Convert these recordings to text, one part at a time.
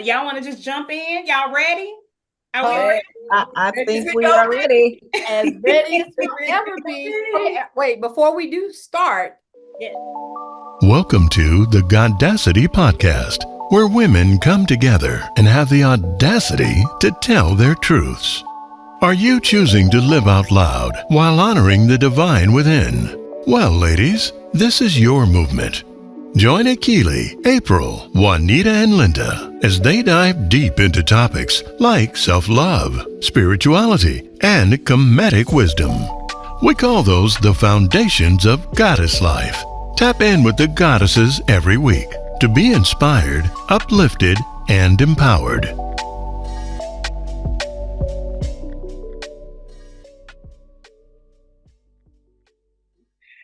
Y'all want to just jump in? Y'all ready? Are we Hey, ready? I Ready think to we go, are ready. As ready as we'll ever be. Wait, before we do start. Yeah. Welcome to the Goddess-ity podcast, where women come together and have the audacity to tell their truths. Are you choosing to live out loud while honoring the divine within? Well, ladies, this is your movement. Join Akili, April, Juanita, and Linda as they dive deep into topics like self-love, spirituality, and comedic wisdom. We call those the foundations of goddess life. Tap in with the goddesses every week to be inspired, uplifted, and empowered.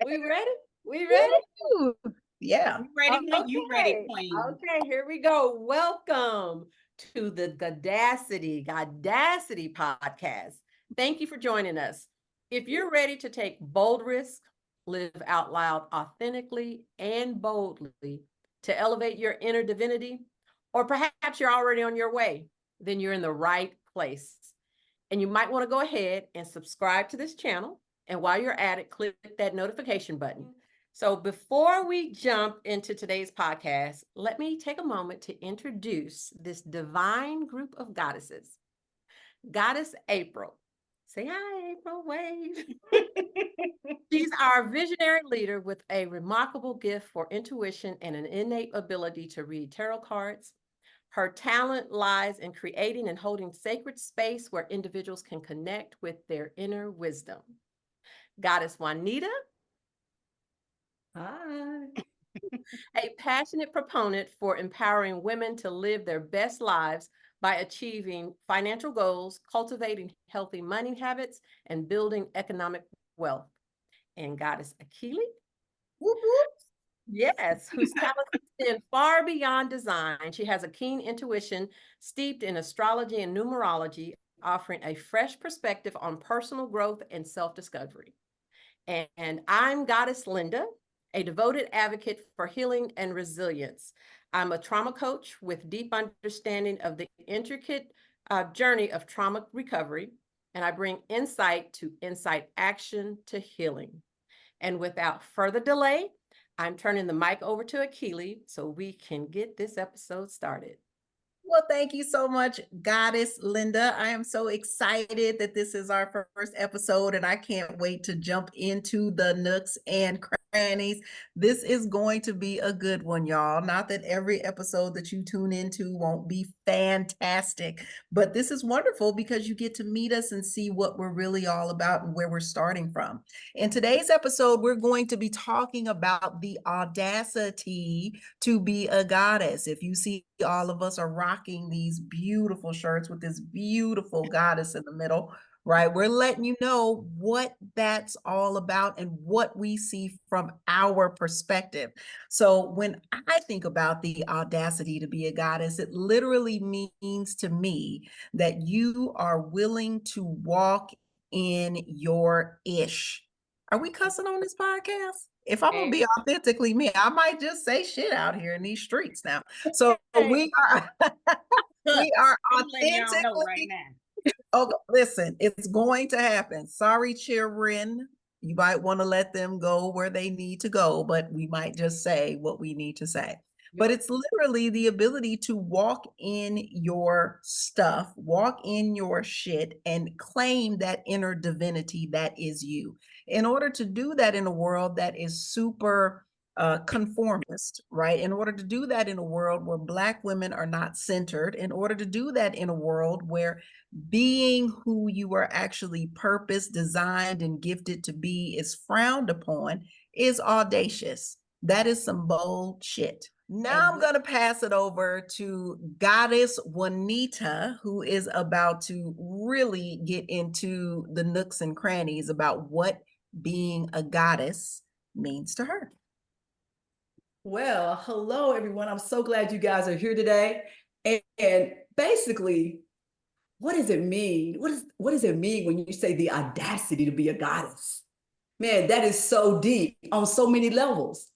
We ready? We ready? Ooh, yeah. You ready? You ready, Queen? Okay, here we go. Welcome to the Goddess-ity podcast. Thank you for joining us. If you're ready to take bold risks, live out loud authentically and boldly to elevate your inner divinity, or perhaps you're already on your way, then you're in the right place. And you might want to go ahead and subscribe to this channel. And while you're at it, click that notification button. So before we jump into today's podcast, let me take a moment to introduce this divine group of goddesses. Goddess April. Say hi, April, wave. She's our visionary leader with a remarkable gift for intuition and an innate ability to read tarot cards. Her talent lies in creating and holding sacred space where individuals can connect with their inner wisdom. Goddess Juanita. Hi. A passionate proponent for empowering women to live their best lives by achieving financial goals, cultivating healthy money habits, and building economic wealth. And Goddess Akili. Whoop, whoop. Yes, whose talents extend far beyond design. She has a keen intuition steeped in astrology and numerology, offering a fresh perspective on personal growth and self-discovery. And I'm Goddess Linda, a devoted advocate for healing and resilience. I'm a trauma coach with deep understanding of the intricate journey of trauma recovery, and I bring insight to insight action to healing. And without further delay, I'm turning the mic over to Akili so we can get this episode started. Well, thank you so much, Goddess Linda. I am so excited that this is our first episode, and I can't wait to jump into the nooks and crannies. This is going to be a good one, y'all. Not that every episode that you tune into won't be fantastic, but this is wonderful because you get to meet us and see what we're really all about and where we're starting from. In today's episode, we're going to be talking about the audacity to be a goddess. If you see, all of us are rocking these beautiful shirts with this beautiful goddess in the middle, right? We're letting you know what that's all about and what we see from our perspective. So when I think about the audacity to be a goddess, it literally means to me that you are willing to walk in your ish. Are we cussing on this podcast? If I'm gonna be authentically me, I might just say shit out here in these streets now. So we are we are I'm letting y'all know right authentically. now. Oh, listen, it's going to happen. Sorry, children. You might want to let them go where they need to go, but we might just say what we need to say. But it's literally the ability to walk in your stuff, walk in your shit, and claim that inner divinity that is you. In order to do that in a world that is super conformist, right? In order to do that in a world where Black women are not centered, in order to do that in a world where being who you are actually purposed, designed, and gifted to be is frowned upon, is audacious. That is some bold shit. Now I'm going to pass it over to Goddess Juanita, who is about to really get into the nooks and crannies about what being a goddess means to her. Well, hello, everyone. I'm so glad you guys are here today. And basically, what does it mean? What does it mean when you say the audacity to be a goddess? Man, that is so deep on so many levels.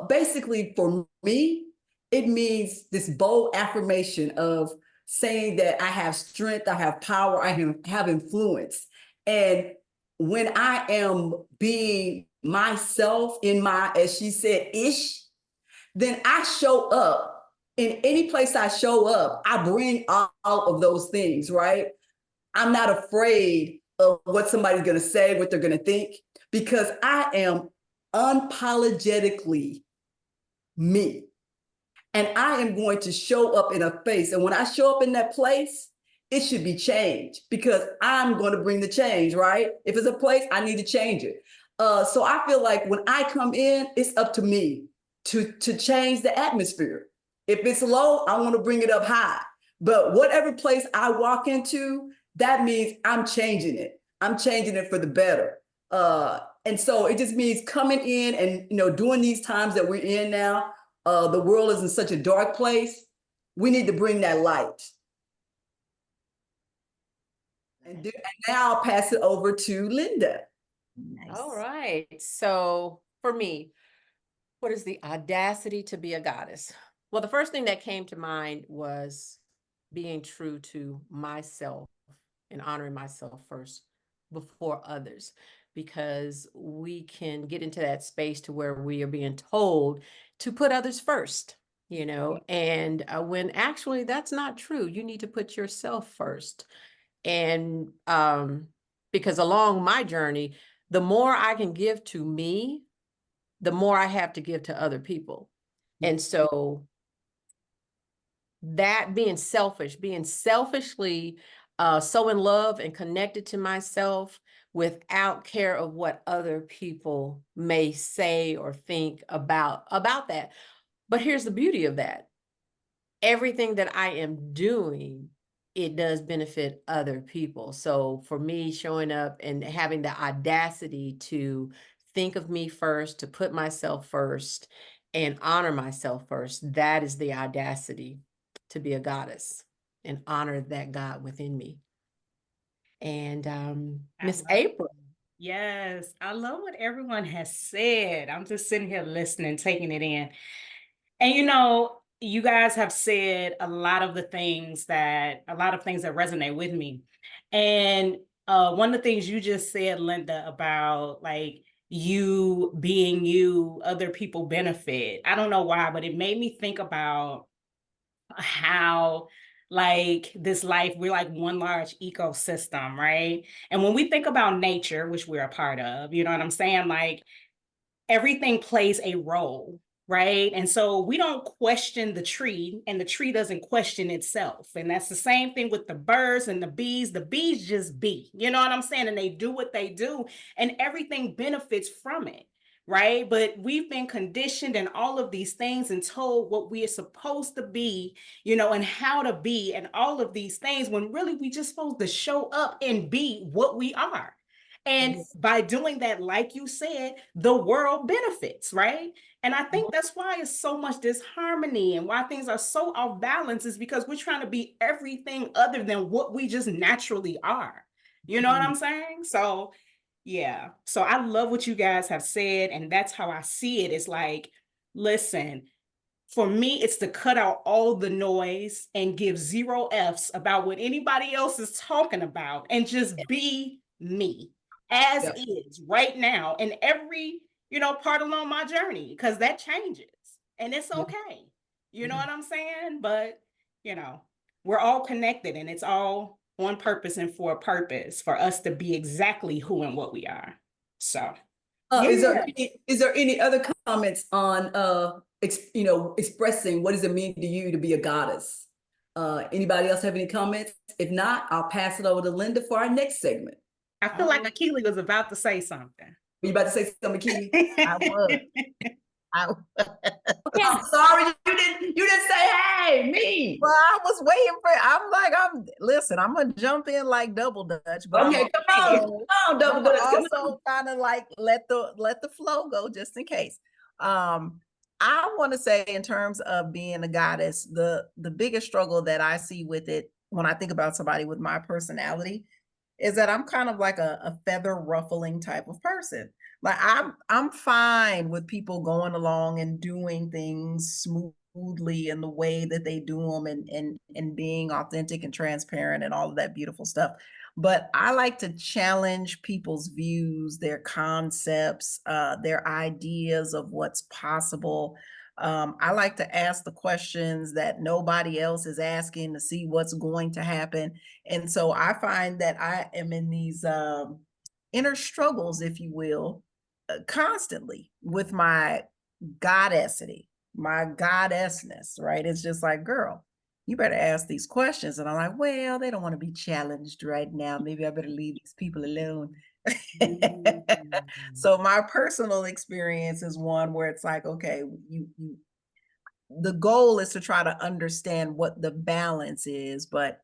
Basically, for me, it means this bold affirmation of saying that I have strength, I have power, I have influence. And when I am being myself in my, as she said, ish, then I show up. In any place I show up, I bring all of those things, right? I'm not afraid of what somebody's going to say, what they're going to think, because I am unapologetically me. And I am going to show up in a place. And when I show up in that place, it should be changed because I'm going to bring the change, right? If it's a place, I need to change it. So I feel like when I come in, it's up to me to change the atmosphere. If it's low, I want to bring it up high. But whatever place I walk into, that means I'm changing it. I'm changing it for the better. And so it just means coming in and doing these times that we're in now. The world is in such a dark place. We need to bring that light. And now I'll pass it over to Linda. Nice. All right. So for me, what is the audacity to be a goddess? Well, the first thing that came to mind was being true to myself and honoring myself first before others, because we can get into that space to where we are being told to put others first, and when actually that's not true. You need to put yourself first. And because along my journey, the more I can give to me, the more I have to give to other people. And so that being selfishly so in love and connected to myself without care of what other people may say or think about that. But here's the beauty of that. Everything that I am doing, it does benefit other people. So for me, showing up and having the audacity to think of me first, to put myself first and honor myself first, that is the audacity to be a goddess and honor that God within me. And Miss April. Yes, I love what everyone has said. I'm just sitting here listening, taking it in. And you guys have said a lot of things that resonate with me. And one of the things you just said, Linda, about like you being you, other people benefit. I don't know why, but it made me think about how like this life, we're like one large ecosystem, right? And when we think about nature, which we're a part of, you know what I'm saying? Like everything plays a role, right? And so we don't question the tree and the tree doesn't question itself. And that's the same thing with the birds and the bees. The bees just be, you know what I'm saying? And they do what they do and everything benefits from it, right? But we've been conditioned and all of these things and told what we are supposed to be, and how to be and all of these things when really we just supposed to show up and be what we are. And by doing that, like you said, the world benefits, right? And I think that's why it's so much disharmony and why things are so off balance is because we're trying to be everything other than what we just naturally are. You know what I'm saying? So, yeah. So I love what you guys have said. And that's how I see it. It's like, listen, for me, it's to cut out all the noise and give 0 Fs about what anybody else is talking about and just be me as is right now in every, part along my journey, because that changes and it's okay. You know what I'm saying? But, we're all connected and it's all on purpose and for a purpose for us to be exactly who and what we are. So, Is there any other comments on expressing what does it mean to you to be a goddess? Anybody else have any comments? If not, I'll pass it over to Linda for our next segment. I feel like Akili was about to say something. Were you about to say something, Akili? I was. I'm sorry, you didn't say, hey, me. Well, I was waiting for, I'm gonna jump in like double dutch, but Okay, come on, double dutch. Also kind of like let the flow go just in case. I want to say in terms of being a goddess, the biggest struggle that I see with it when I think about somebody with my personality is that I'm kind of like a feather ruffling type of person. Like I'm fine with people going along and doing things smoothly in the way that they do them, and being authentic and transparent and all of that beautiful stuff. But I like to challenge people's views, their concepts, their ideas of what's possible. I like to ask the questions that nobody else is asking to see what's going to happen. And so I find that I am in these inner struggles, if you will, constantly with my Goddess-ity, my goddessness, right? It's just like, girl, you better ask these questions. And I'm like, well, they don't want to be challenged right now. Maybe I better leave these people alone. So my personal experience is one where it's like, okay, the goal is to try to understand what the balance is, but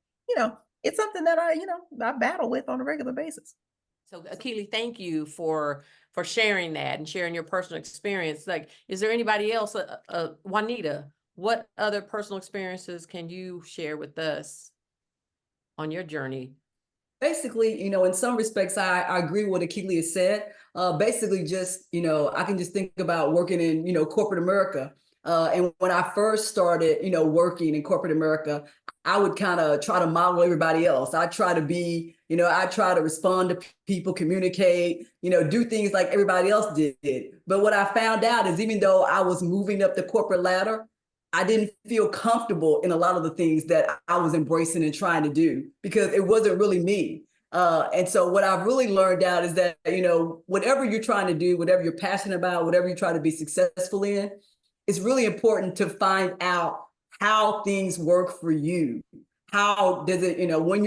it's something that I battle with on a regular basis. So Akili, thank you for sharing that and sharing your personal experience. Like, is there anybody else, Juanita, what other personal experiences can you share with us on your journey? Basically, in some respects, I agree with what Akili has said. Basically, just, I can just think about working in, corporate America. And when I first started, working in corporate America, I would kind of try to model everybody else. I try to be, I try to respond to people, communicate, do things like everybody else did. But what I found out is even though I was moving up the corporate ladder, I didn't feel comfortable in a lot of the things that I was embracing and trying to do because it wasn't really me. And so what I've really learned out is that, whatever you're trying to do, whatever you're passionate about, whatever you try to be successful in, it's really important to find out how things work for you. How does it,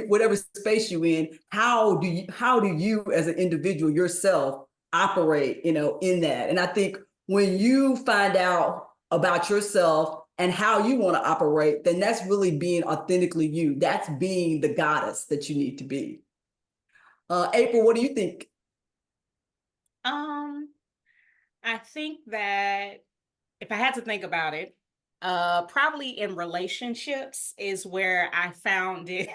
whatever space you in, how do you as an individual yourself operate, in that? And I think when you find out about yourself and how you want to operate, then that's really being authentically you. That's being the goddess that you need to be. April, what do you think? I think that if I had to think about it, probably in relationships is where I found it.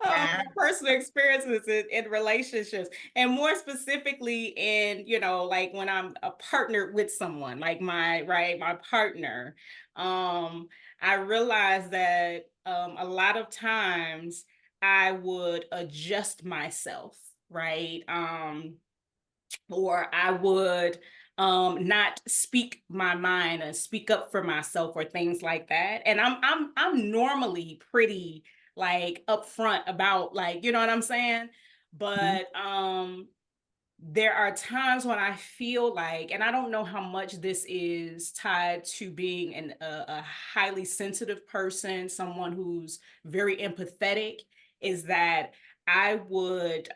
My personal experiences in relationships, and more specifically in, like when I'm a partner with someone, like my partner. I realized that a lot of times I would adjust myself, right? Or I would not speak my mind and speak up for myself or things like that. And I'm normally pretty like upfront about, like, you know what I'm saying? But there are times when I feel like, and I don't know how much this is tied to being a highly sensitive person, someone who's very empathetic, is that I would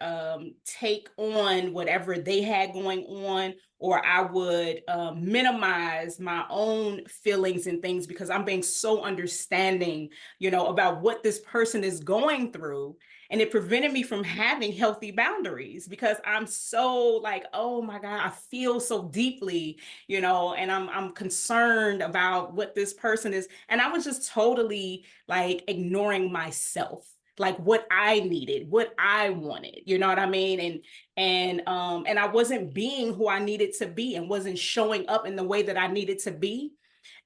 take on whatever they had going on, or I would minimize my own feelings and things because I'm being so understanding, about what this person is going through. And it prevented me from having healthy boundaries because I'm so like, oh my God, I feel so deeply, and I'm concerned about what this person is. And I was just totally like ignoring myself, like what I needed, what I wanted, you know what I mean? And I wasn't being who I needed to be and wasn't showing up in the way that I needed to be.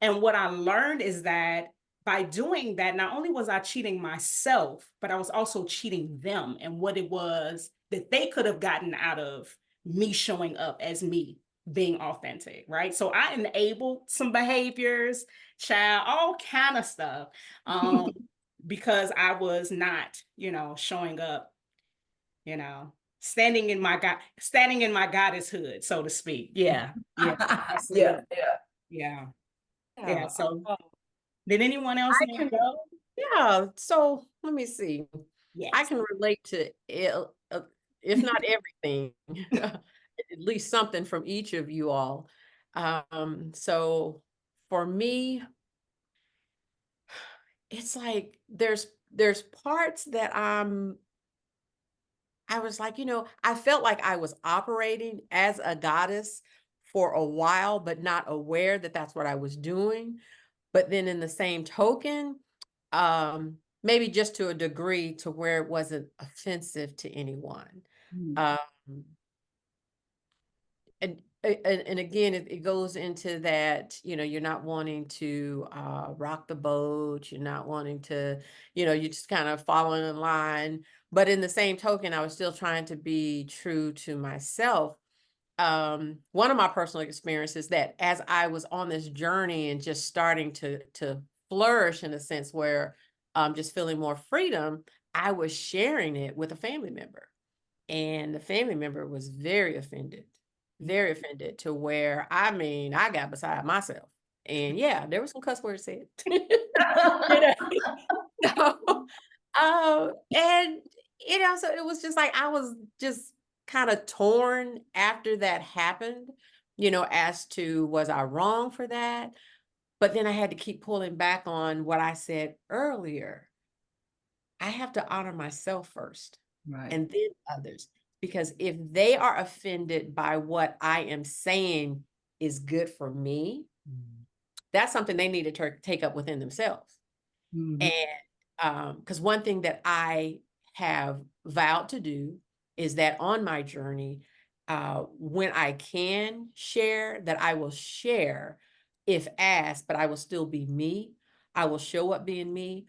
And what I learned is that by doing that, not only was I cheating myself, but I was also cheating them and what it was that they could have gotten out of me showing up as me, being authentic, right? So I enabled some behaviors, child, all kind of stuff, because I was not, showing up, standing in my goddesshood, so to speak. Yeah, yeah, Yeah, yeah, yeah. Yeah. So, did anyone else I want to can, go? yeah. So let me see. I Yes. can relate to if not everything, at least something from each of you all. So for me, it's like there's parts that I was like, I felt like I was operating as a goddess for a while, but not aware that that's what I was doing. But then in the same token, maybe just to a degree to where it wasn't offensive to anyone. Mm. Um, and and again, it goes into that, you're not wanting to rock the boat. You're not wanting to, you're just kind of following in line. But in the same token, I was still trying to be true to myself. One of my personal experiences that as I was on this journey and just starting to flourish in a sense where just feeling more freedom, I was sharing it with a family member. And the family member was very offended to where, I got beside myself. And yeah, there was some cuss words said. You know? So, and so it was just like I was just kind of torn after that happened, as to was I wrong for that? But then I had to keep pulling back on what I said earlier. I have to honor myself first Right. and then others. Because if they are offended by what I am saying is good for me, that's something they need to take up within themselves. Mhm. And because one thing that I have vowed to do is that on my journey, when I can share, that I will share if asked, but I will still be me. I will show up being me,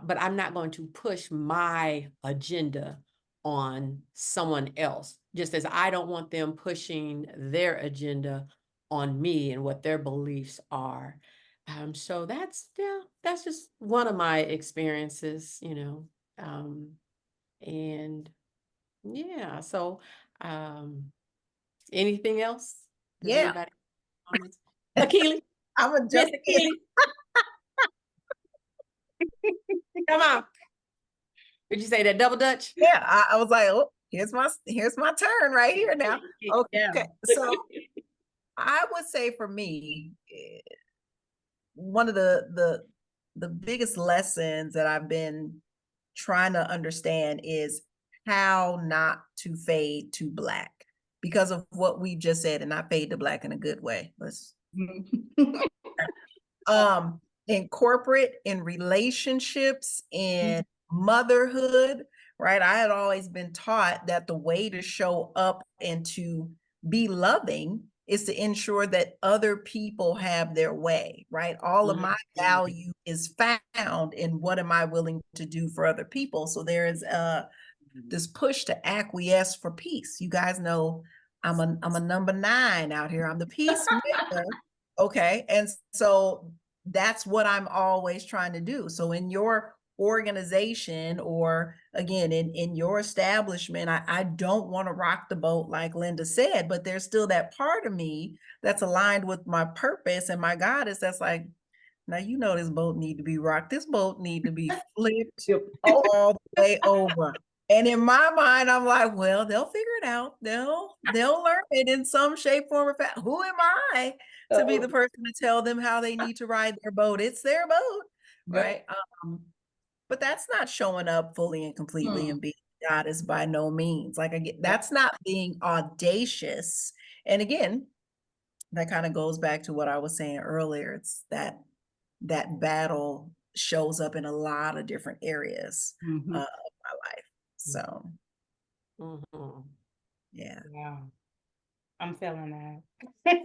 but I'm not going to push my agenda on someone else, just as I don't want them pushing their agenda on me and what their beliefs are. So that's just one of my experiences, and yeah. So, anything else? Does Yeah, anybody comments? Akili, I'm gonna Miss jump in. Akili, come on. Did you say that double Dutch? Yeah, I was like, oh, here's my turn right here now. Yeah. Okay, so I would say for me, one of the biggest lessons that I've been trying to understand is how not to fade to black because of what we just said, and not fade to black in a good way. Let's in corporate, in relationships, in motherhood, right? I had always been taught that the way to show up and to be loving is to ensure that other people have their way, right? All of my value is found in what am I willing to do for other people. So there is this push to acquiesce for peace. You guys know I'm a number 9 out here. I'm the peacemaker. Okay. And so that's what I'm always trying to do. So in your organization, or again in your establishment, I don't want to rock the boat like Linda said, but there's still that part of me that's aligned with my purpose and my goddess that's like, now you know this boat need to be rocked. This boat need to be flipped all the way over. And in my mind, I'm like, well, they'll figure it out. They'll learn it in some shape, form, or fashion. Who am I to be the person to tell them how they need to ride their boat? It's their boat, right? But that's not showing up fully and completely and being goddess by no means. Like again, that's not being audacious. And again, that kind of goes back to what I was saying earlier. It's that battle shows up in a lot of different areas of my life. So yeah. Yeah. I'm feeling that.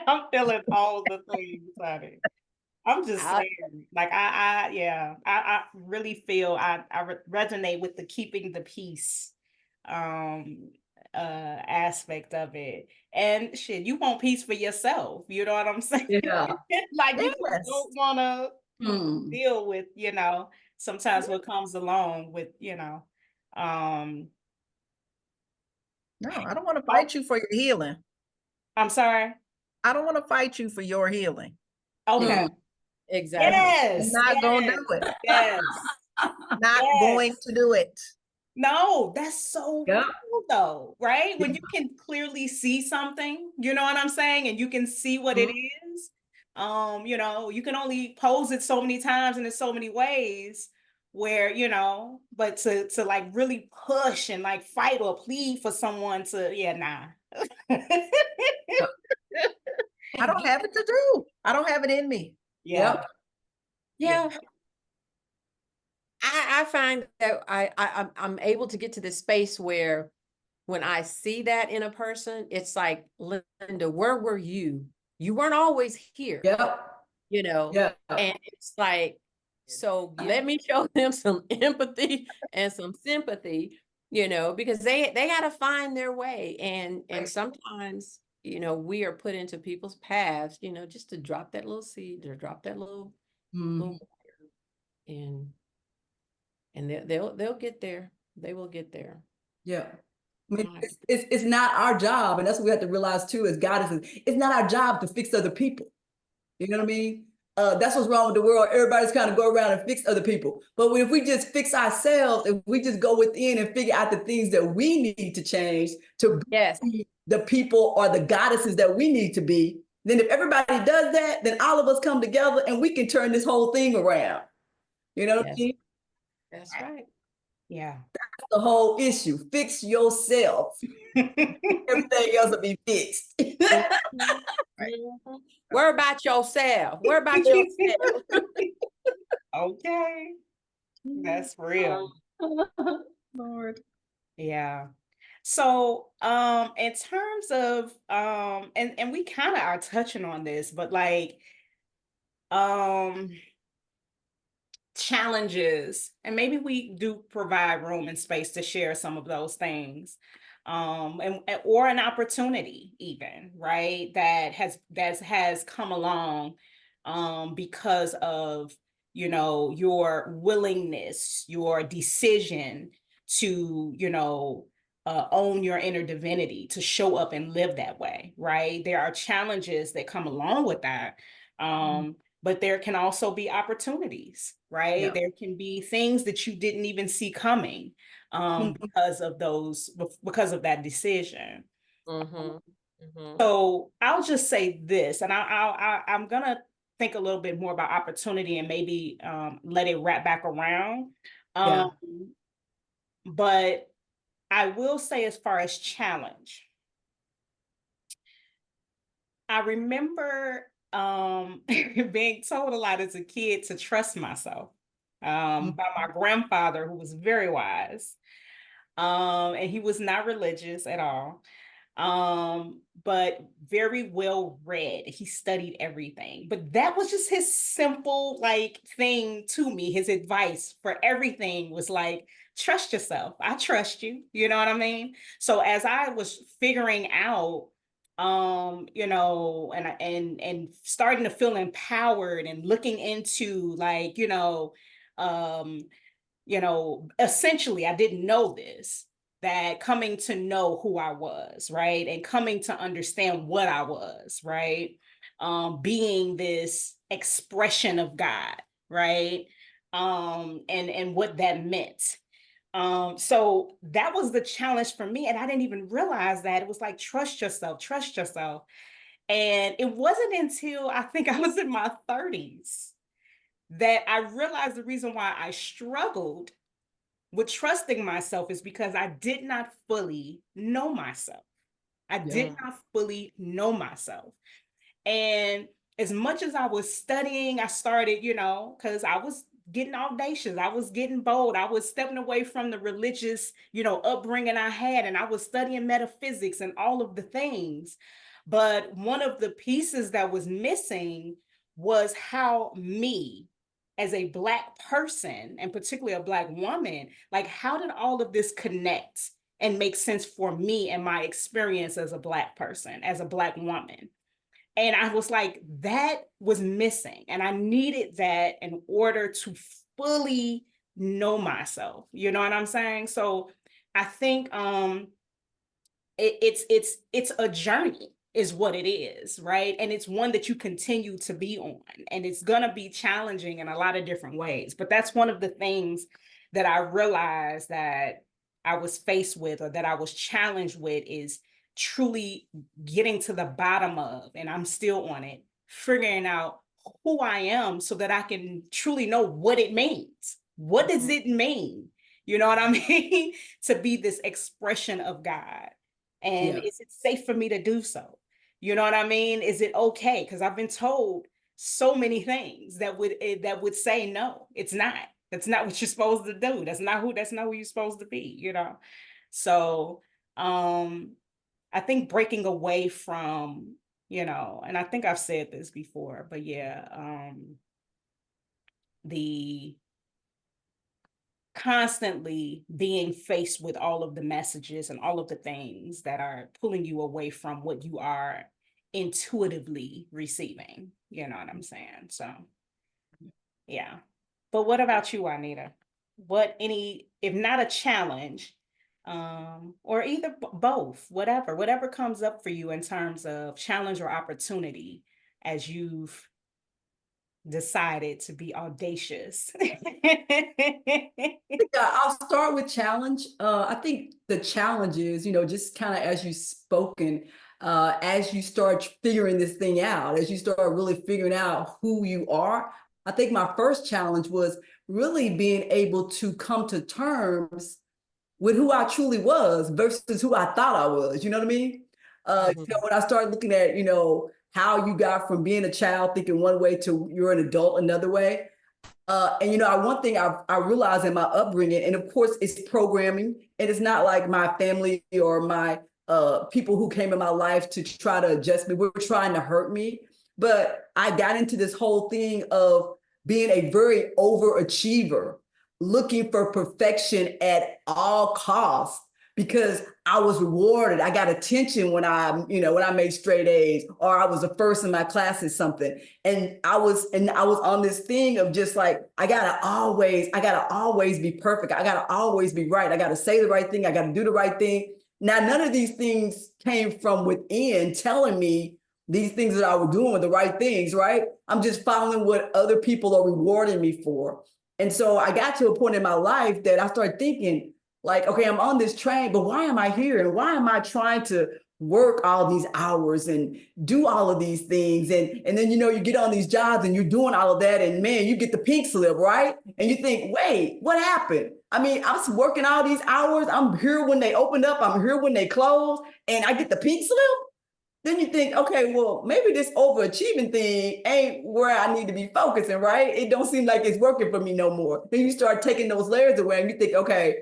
I'm feeling all the things, honey. I'm just saying, like I really feel I resonate with the keeping the peace aspect of it. And shit, you want peace for yourself. You know what I'm saying? Yeah. Like you Yes. don't want to Mm. deal with, sometimes what comes along with, No, I don't want to fight you for your healing. I'm sorry. I don't want to fight you for your healing. Okay. Exactly. I'm Yes. not going to Yes. do it. Yes. Not going Yes. to do it. No, that's so Yep. cool though, right? When you can clearly see something, you know what I'm saying? And you can see what it is. You can only pose it so many times and in so many ways where, but to like really push and like fight or plead for someone to, nah. I don't have it to do. I don't have it in me. Yeah. Yeah. I find that I'm able to get to this space where when I see that in a person, it's like, Linda, where were you? You weren't always here, Yep. you know? Yeah. And it's like, so let me show them some empathy and some sympathy, you know, because they got to find their way. And sometimes, you know, we are put into people's paths, you know, just to drop that little seed or drop that little, Mhm. and they'll get there. They will get there. Yeah. I mean, Right. it's not our job, and that's what we have to realize too, as goddesses. It's not our job to fix other people. You know what I mean? That's what's wrong with the world. Everybody's kind of go around and fix other people. But if we just fix ourselves, if we just go within and figure out the things that we need to change to Yes. be the people or the goddesses that we need to be, then if everybody does that, then all of us come together and we can turn this whole thing around. You know what I Yes. mean? That's right. Yeah. That's the whole issue. Fix yourself. Everything else will be fixed. Mhm. Mhm. Worry about yourself. Worry about yourself. Okay. That's real. Lord. Yeah. So, in terms of, and we kind of are touching on this, but like, um, challenges, and maybe we do provide room and space to share some of those things, or an opportunity even, right, that has come along, because of, your willingness, your decision to, own your inner divinity, to show up and live that way, right? There are challenges that come along with that. But there can also be opportunities, right? Yeah. There can be things that you didn't even see coming, because of that decision. Mm-hmm. Mm-hmm. So I'll just say this, and I'm gonna think a little bit more about opportunity and maybe, let it wrap back around. Yeah. Um, but I will say, as far as challenge, I remember, being told a lot as a kid to trust myself, by my grandfather, who was very wise. And he was not religious at all, but very well read. He studied everything. But that was just his simple like thing to me. His advice for everything was like, trust yourself. I trust you. You know what I mean? So as I was figuring out, and starting to feel empowered and looking into, like, essentially, I didn't know this, that coming to know who I was, right? And coming to understand what I was, right? Being this expression of God, right? And what that meant. So that was the challenge for me. And I didn't even realize that. It was like, trust yourself, trust yourself. And it wasn't until I think I was in my 30s that I realized the reason why I struggled with trusting myself is because I did not fully know myself. I Yeah. did not fully know myself. And as much as I was studying, I started, because I was getting audacious, I was getting bold, I was stepping away from the religious, upbringing I had, and I was studying metaphysics and all of the things. But one of the pieces that was missing was how me, as a Black person, and particularly a Black woman, like, how did all of this connect and make sense for me and my experience as a Black person, as a Black woman? And I was like, that was missing. And I needed that in order to fully know myself. You know what I'm saying? So I think, it's a journey is what it is, right? And it's one that you continue to be on, and it's going to be challenging in a lot of different ways. But that's one of the things that I realized that I was faced with, or that I was challenged with, is truly getting to the bottom of, and I'm still on it, figuring out who I am so that I can truly know what it means. What does it mean? You know what I mean? To be this expression of God. And Yeah. is it safe for me to do so? You know what I mean? Is it okay? Because I've been told so many things that would say no, it's not. That's not what you're supposed to do. That's not who you're supposed to be, So I think breaking away from, and I think I've said this before, but yeah, the constantly being faced with all of the messages and all of the things that are pulling you away from what you are intuitively receiving. You know what I'm saying? So, yeah. But what about you, Anita? If not a challenge, or either both, whatever comes up for you in terms of challenge or opportunity as you've decided to be audacious? I'll start with challenge. I think the challenge is, just kind of as you've spoken, as you start figuring this thing out, as you start really figuring out who you are. I think my first challenge was really being able to come to terms with who I truly was versus who I thought I was. You know what I mean? When I started looking at, how you got from being a child thinking one way to you're an adult another way. One thing I realized in my upbringing, and of course it's programming, and it's not like my family or my people who came in my life to try to adjust me, were trying to hurt me. But I got into this whole thing of being a very overachiever, looking for perfection at all costs because I was rewarded. I got attention when I made straight A's, or I was the first in my class or something. And I was on this thing of just like, I gotta always be perfect. I gotta always be right. I gotta say the right thing. I gotta do the right thing. Now, none of these things came from within telling me these things that I was doing were the right things, right? I'm just following what other people are rewarding me for. And so I got to a point in my life that I started thinking, like, okay, I'm on this train, but why am I here? And why am I trying to work all these hours and do all of these things? And then, you get on these jobs and you're doing all of that. And man, you get the pink slip, right? And you think, wait, what happened? I mean, I'm working all these hours. I'm here when they open up. I'm here when they close. And I get the pink slip. Then you think, okay, well, maybe this overachieving thing ain't where I need to be focusing, right? It don't seem like it's working for me no more. Then you start taking those layers away and you think, okay,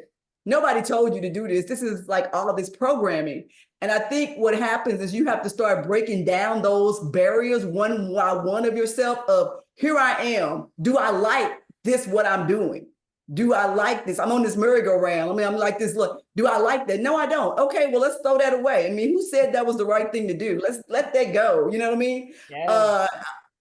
nobody told you to do this. This is like all of this programming. And I think what happens is you have to start breaking down those barriers one by one of yourself of, here I am. Do I like this, what I'm doing? Do I like this? I'm on this merry-go-round. I mean, I'm like this, look, do I like that? No, I don't. Okay, well, let's throw that away. I mean, who said that was the right thing to do? Let's let that go. You know what I mean? Yeah.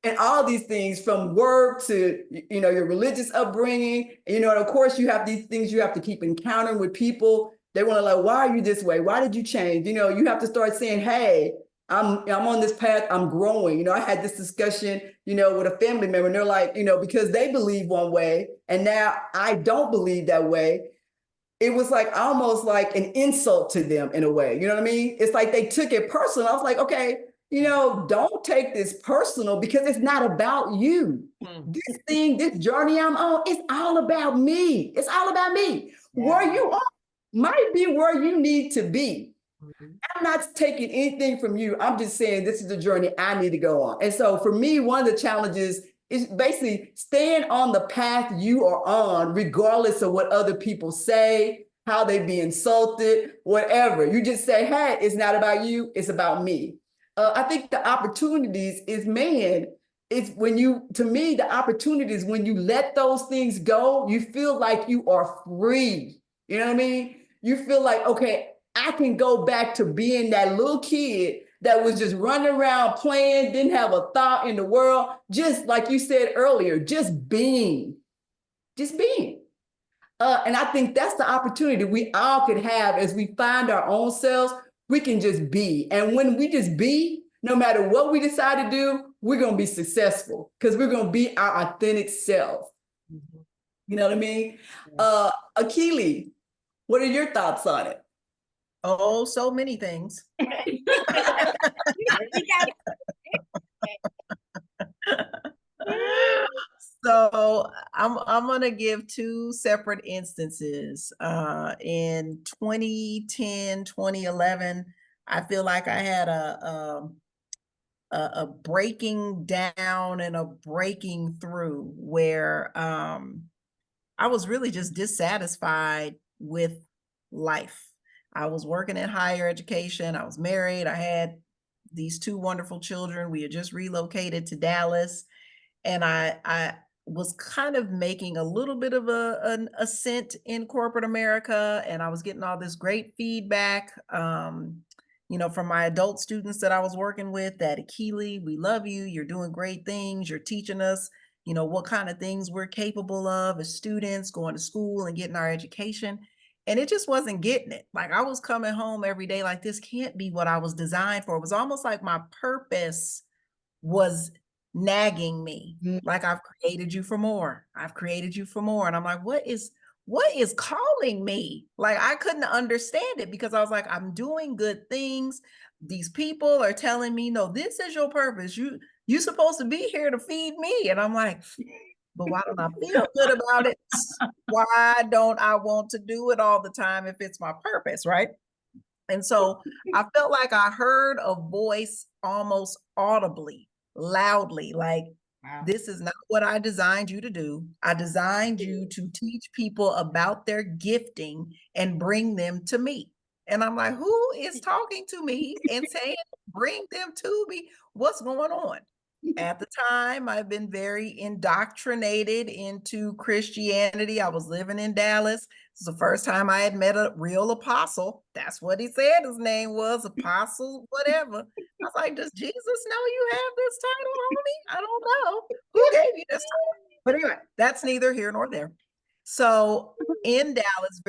And all these things from work to, your religious upbringing, and of course you have these things you have to keep encountering with people. They want to like, why are you this way? Why did you change? You have to start saying, hey, I'm on this path, I'm growing. I had this discussion, with a family member, and they're like, because they believe one way and now I don't believe that way. It was like almost like an insult to them in a way. You know what I mean? It's like they took it personal. I was like, okay, don't take this personal because it's not about you. This journey I'm on, it's all about me. It's all about me. Yeah. Where you are might be where you need to be. I'm not taking anything from you. I'm just saying this is the journey I need to go on. And so for me, one of the challenges is basically staying on the path you are on, regardless of what other people say, how they be insulted, whatever. You just say, hey, it's not about you, it's about me. I think the opportunities is, it's the opportunities, when you let those things go, you feel like you are free. You know what I mean? You feel like, okay, I can go back to being that little kid that was just running around playing, didn't have a thought in the world, just like you said earlier, just being. And I think that's the opportunity we all could have as we find our own selves. We can just be. And when we just be, no matter what we decide to do, we're going to be successful because we're going to be our authentic self. You know what I mean? Akili, what are your thoughts on it? Oh, so many things. So I'm gonna give two separate instances. In 2010, 2011, I feel like I had a breaking down and a breaking through where I was really just dissatisfied with life. I was working in higher education. I was married. I had these two wonderful children. We had just relocated to Dallas, and I was kind of making a little bit of an ascent in corporate America, and I was getting all this great feedback, from my adult students that I was working with, that Akili, we love you. You're doing great things. You're teaching us, what kind of things we're capable of as students going to school and getting our education. And it just wasn't getting it. Like, I was coming home every day like, this can't be what I was designed for. It was almost like my purpose was nagging me. Like, I've created you for more. I've created you for more. And I'm like, what is calling me? Like, I couldn't understand it, because I was like, I'm doing good things. These people are telling me, no, this is your purpose. You're supposed to be here to feed me. And I'm like, but why don't I feel good about it? Why don't I want to do it all the time if it's my purpose, right? And so I felt like I heard a voice almost audibly, loudly, like, Wow. this is not what I designed you to do. I designed you to teach people about their gifting and bring them to me. And I'm like, who is talking to me and saying, bring them to me? What's going on? At the time, I've been very indoctrinated into Christianity. I was living in Dallas. It's the first time I had met a real apostle. That's what he said his name was, apostle, whatever. I was like, does Jesus know you have this title, homie? I don't know. Who gave you this title? But anyway, that's neither here nor there. So in Dallas,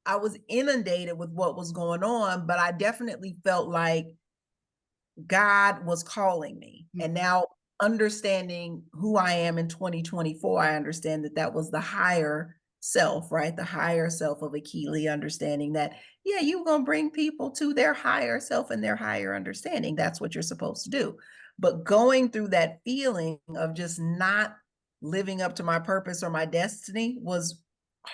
I was inundated with what was going on, but I definitely felt like God was calling me. And now, understanding who I am in 2024, I understand that was the higher self, right? The higher self of Akili, understanding that, yeah, you're going to bring people to their higher self and their higher understanding. That's what you're supposed to do. But going through that feeling of just not living up to my purpose or my destiny was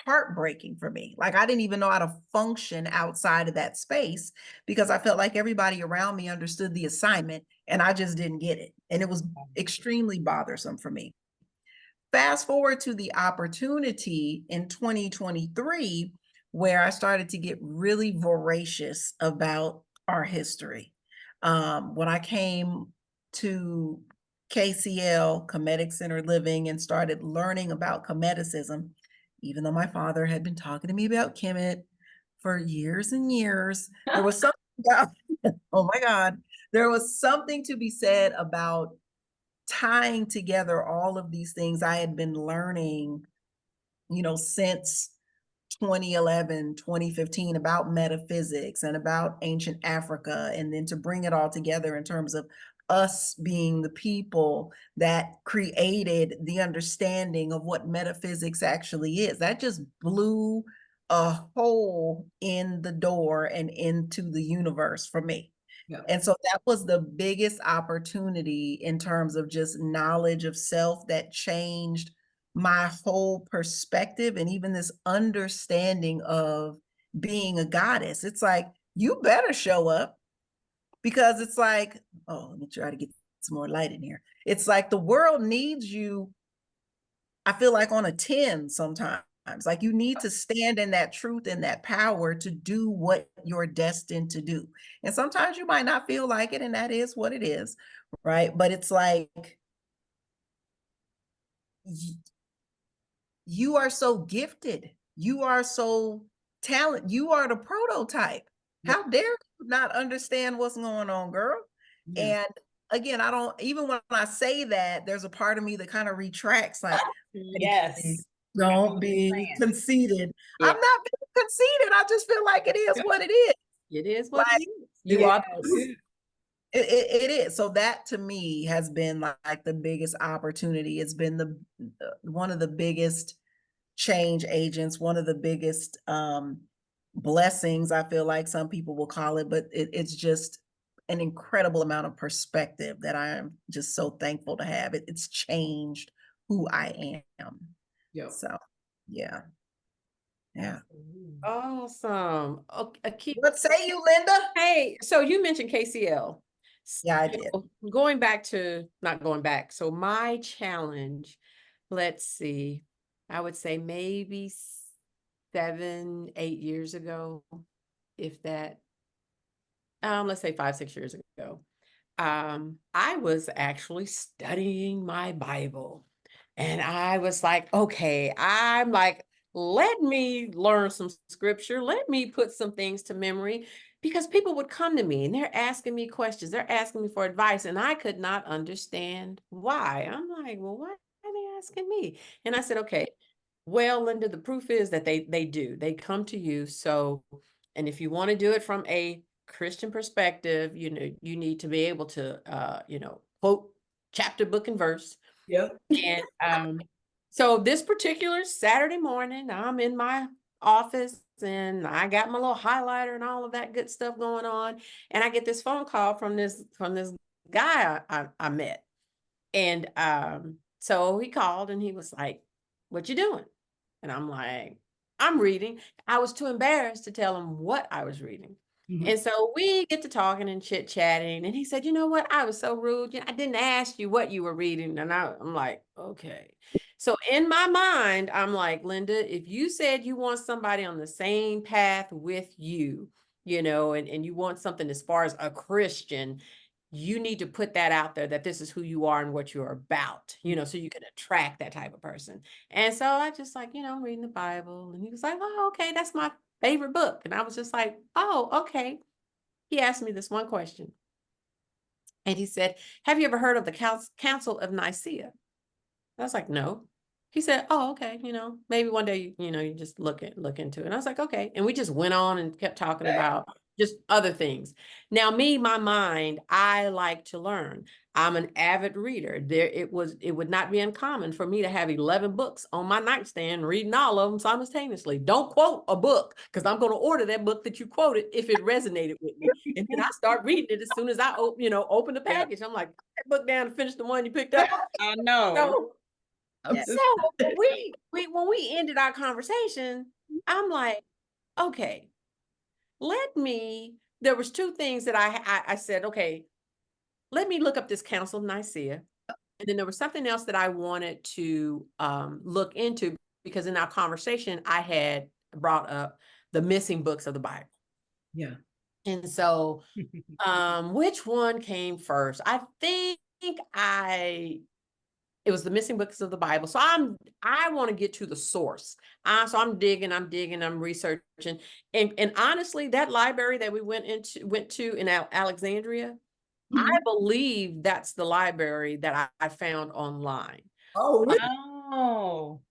heartbreaking for me. Like, I didn't even know how to function outside of that space, because I felt like everybody around me understood the assignment and I just didn't get it. And it was extremely bothersome for me. Fast forward to the opportunity in 2023, where I started to get really voracious about our history. When I came to KCL, Comedic Centered Living, and started learning about Comedicism, even though my father had been talking to me about Kemet for years and years, there was something about, oh my God, there was something to be said about tying together all of these things I had been learning, since 2011, 2015, about metaphysics and about ancient Africa, and then to bring it all together in terms of us being the people that created the understanding of what metaphysics actually is. That just blew a hole in the door and into the universe for me. Yeah. And so that was the biggest opportunity in terms of just knowledge of self that changed my whole perspective, and even this understanding of being a goddess. It's like, you better show up, because it's like, oh, let me try to get some more light in here. It's like the world needs you, I feel like, on a 10 sometimes. Like, you need to stand in that truth and that power to do what you're destined to do. And sometimes you might not feel like it, and that is what it is, right? But it's like, you are so gifted. You are so talented. You are the prototype. How dare you not understand what's going on, girl? Yeah. And again, I don't, even when I say that, there's a part of me that kind of retracts, like, Yes. don't be conceited. Yeah. I'm not being conceited. I just feel like it is what it is. It is what Like, it is. You are it is. So that to me has been like the biggest opportunity. It's been the one of the biggest change agents, one of the biggest blessings, I feel like some people will call it, but it's just an incredible amount of perspective that I am just so thankful to have. It's changed who I am. Yeah. So yeah. Yeah. Awesome. Okay. What say you, Linda? Hey, so you mentioned KCL. Yeah, I did. So not going back. So my challenge, let's see, I would say maybe 7, 8 years ago. if that, let's say 5, 6 years ago, I was actually studying my Bible. And I was like, okay, I'm like, let me learn some scripture. Let me put some things to memory, because people would come to me and they're asking me questions. They're asking me for advice, and I could not understand why. I'm like, well, why are they asking me? And I said, okay, well, Linda, the proof is that they do. They come to you. So, and if you want to do it from a Christian perspective, you need to be able to, quote chapter, book, and verse. Yep. And so this particular Saturday morning, I'm in my office and I got my little highlighter and all of that good stuff going on. And I get this phone call from this guy I met. And so he called and he was like, "What you doing?" And I'm like, "I'm reading." I was too embarrassed to tell him what I was reading. And so we get to talking and chit chatting. And he said, "You know what? I was so rude. I didn't ask you what you were reading." And I'm like, okay. So in my mind, I'm like, Linda, if you said you want somebody on the same path with you, and you want something as far as a Christian, you need to put that out there, that this is who you are and what you're about, so you can attract that type of person. And so I just like, I'm reading the Bible. And he was like, "Oh, okay, that's my favorite book." And I was just like, "Oh, okay." He asked me this one question. And he said, "Have you ever heard of the Council of Nicaea?" I was like, "No." He said, "Oh, okay. Maybe one day, you just look into it." And I was like, "Okay." And we just went on and kept talking about just other things. Now, my mind, I like to learn. I'm an avid reader. It would not be uncommon for me to have 11 books on my nightstand, reading all of them simultaneously. Don't quote a book, because I'm going to order that book that you quoted if it resonated with me. And then I start reading it as soon as I open the Yeah. package. I'm like, "Put that book down and finish the one you picked up." I know. So Yes. when we ended our conversation, I'm like, okay, there was two things that I said, okay, let me look up this Council of Nicaea. And then there was something else that I wanted to look into, because in our conversation, I had brought up the missing books of the Bible. Yeah. And so which one came first? I think it was the missing books of the Bible. So I want to get to the source. So I'm digging, I'm researching. And honestly, that library that we went to in Alexandria, I believe that's the library that I found online. Oh, really? Oh.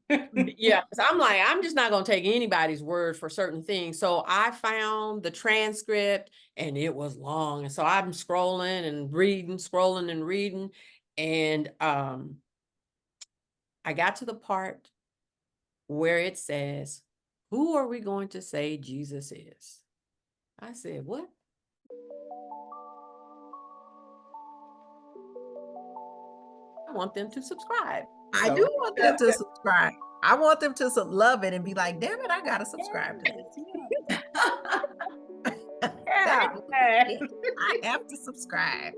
Yeah, 'cause I'm like, I'm just not going to take anybody's word for certain things. So I found the transcript and it was long. And so I'm scrolling and reading, And I got to the part where it says, "Who are we going to say Jesus is?" I said, "What?" I want them to subscribe. I do want them to subscribe. I want them to love it and be like, "Damn it, I gotta subscribe to this." Yeah. I have to subscribe.